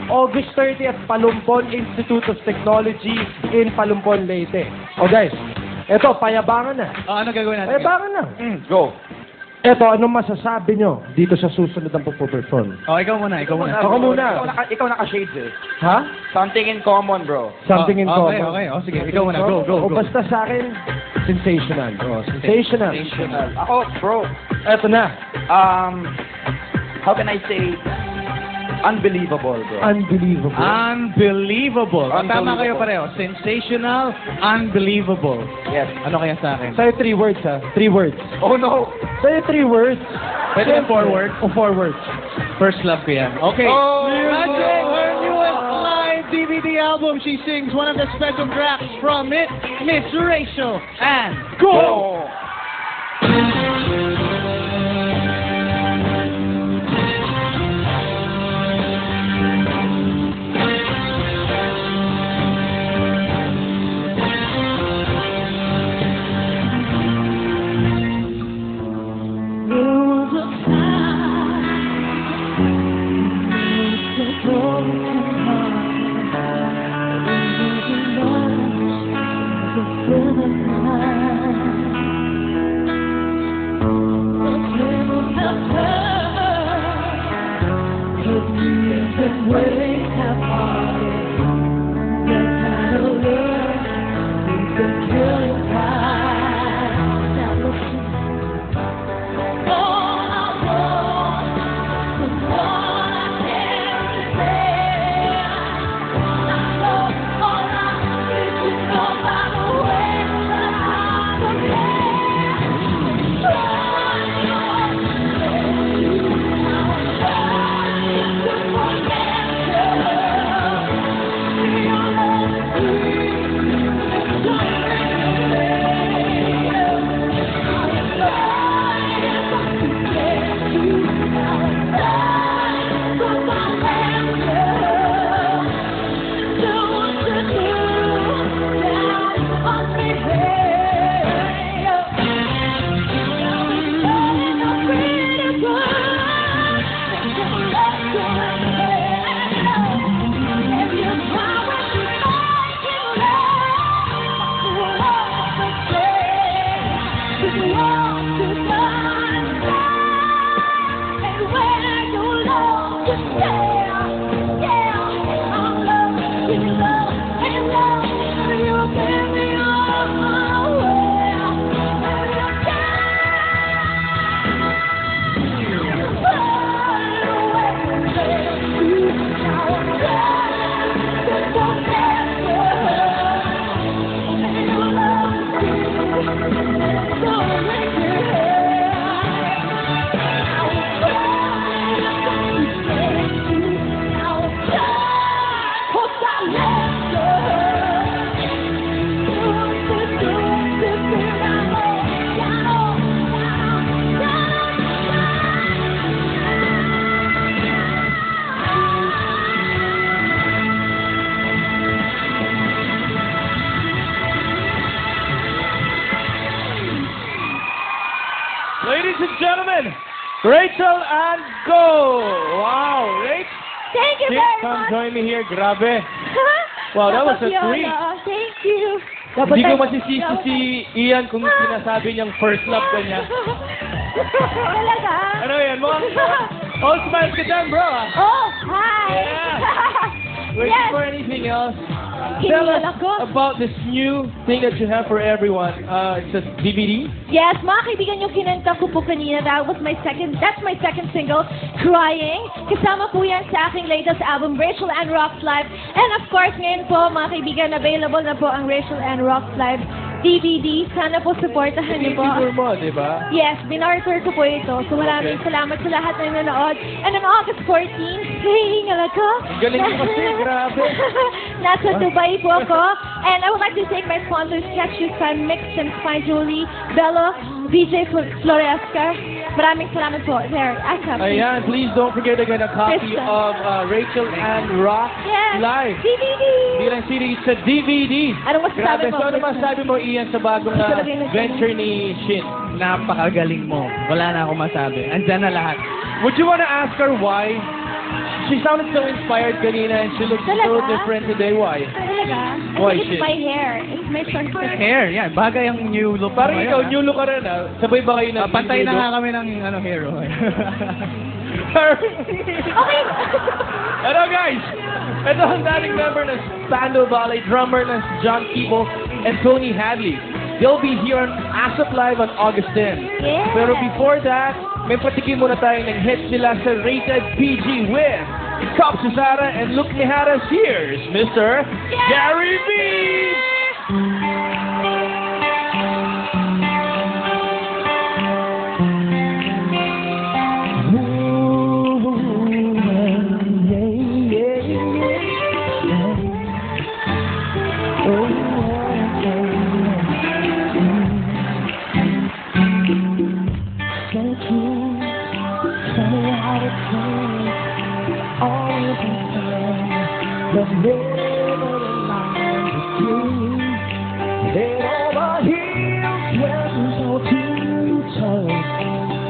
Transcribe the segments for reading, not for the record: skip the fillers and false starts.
August 30 at Palumpon Institute of Technology in Palumpon, Leyte. O guys, eto, payabangan na. Ano gagawin natin? Payabangan na. Go. Eto, anong masasabi nyo dito sa susunod ang puperform? Ikaw muna. Ako muna. Ikaw naka-shades eh. Ha? Something in common, bro. Something in common. Okay. Sige, ikaw muna. Go. O basta sa akin, sensational. Sensational. Ako, bro. Eto na. How can I say? Unbelievable, bro. Unbelievable. Unbelievable. Tama kayo pareho. Sensational, unbelievable. Yes. Ano kaya sa akin? Sa'yo 3 words, ha? 3 words. Oh, no. Sa'yo 3 words. Pwede yung 4 words? O 4 words. First love ko yan. Okay. Oh, Magic, her newest live DVD album. She sings one of the special tracks from it, Miss Rachel. And go! Ladies and gentlemen, Rachel and go! Wow, Rachel. Thank you Please very come much. join me here. Grabe. Wow, that was a treat. Thank you. Hindi ko masisisi si Ian kung sinasabi niyang first love ka niya. Talaga? Ano yan mo? All smiles ka dyan, bro. Oh, hi. Yeah. Waiting Yes. for anything else? Tell us Kinilala ko. about this new thing that you have for everyone. It's a DVD. Yes, mga kaibigan, yung kinanta ko po kanina, that's my second single, Crying. Kasama po yan sa aking latest album, Rachel and Rocks Live. And of course, ngayon po, mga kaibigan, available na po ang Rachel and Rocks Live DVD. Sana po supportahan niyo po. Tour mo, di ba? Yes, binarter ko po ito. So maraming salamat sa lahat na nanonood. And on August 14, hihingal ako. Ang galing mo kasi, grabe. Nasa Dubai po ako. And I would like to thank my sponsors, Catch Fan Mix and Fine Julie, Bello, DJ Floresca. Maraming salamat po. There, ASAP. Ayan, please don't forget to get a copy Krista. of Rachel and Rock Yes, Live. DVD. Hindi lang CD, it's a DVD. Anong masasabi Grabe, mo? so ano masasabi mo, Ian, sa bagong venture ni Shin? Napakagaling mo. Wala na akong masabi. Andyan na lahat. Would you wanna ask her why She sounded so inspired kanina and she looks so Talaga? different today. Why? Talaga? Why I think shit? it's my hair. It's my short hair. Hair, yan. Bagay ang new look. Parang mo ikaw, ngayon, new look ka rin Sabay ba kayo na pantay na nga kami ng hero. Okay. Hello guys! Ito ang dating member ng Spandau Ballet, drummer ng John Keeble and Tony Hadley. They'll be here on ASAP Live on August 10. Yeah. Pero before that, may patikim muna tayo ng hits nila sa Rated PG with Cop Cesara and Luke Nihara. Here's Mr. Gary B!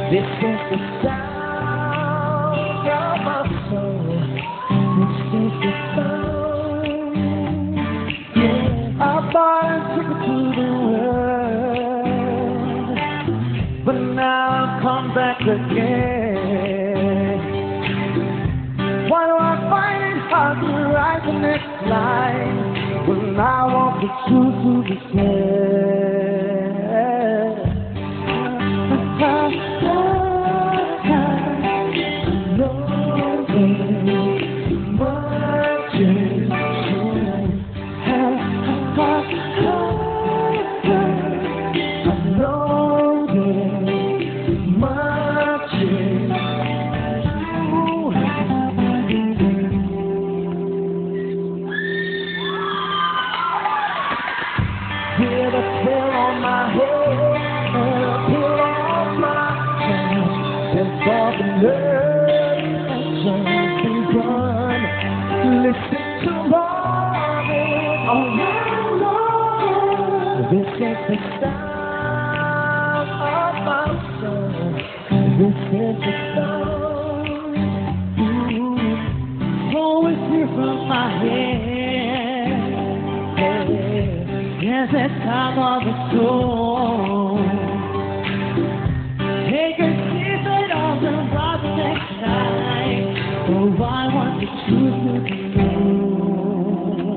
This is the sound of my soul. This is the sound. Yeah, I bought a ticket to the world, but now I've come back again. Why do I find it hard to write the next line when I want the truth to be said? With a pill on my head and a pill on my chest, it's all the nerve and just begun. Listen to Marvin all night long. This is the sound of my soul. This is the sound. Always hear from my head. Yes, it's time of the soul. Take a sip of the bottle next time. Oh, I want the truth to be known.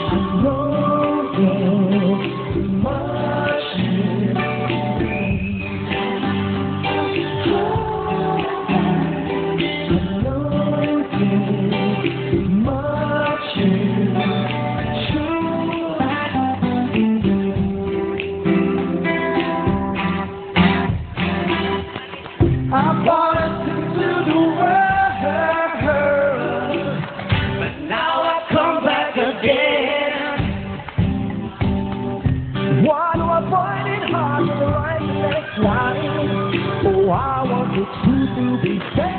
I know there's much I bought it to the world, but now I come back again. Why do I find it hard to write the next line? Oh, I want the truth to be said.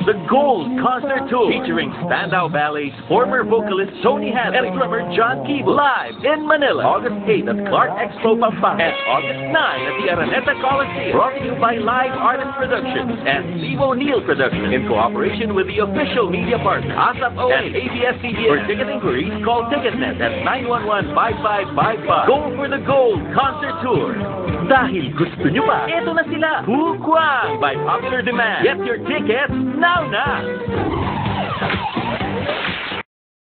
The Gold Concert Tour, featuring Spandau Ballet's former vocalist Tony Hadley and drummer John Keeble, live in Manila, August 8 at Clark Expo, Pampanga, and August 9 at the Araneta Coliseum. Brought to you by Live Artist Productions and Steve O'Neill Productions, in cooperation with the official media partner, ASAP and ABS-CBN. For ticket inquiries, call TicketNet at 911-5555. Go for the Gold Concert Tour. Dahil gusto nyo pa, eto na sila, Hukwang, by popular demand. Get your tickets now na!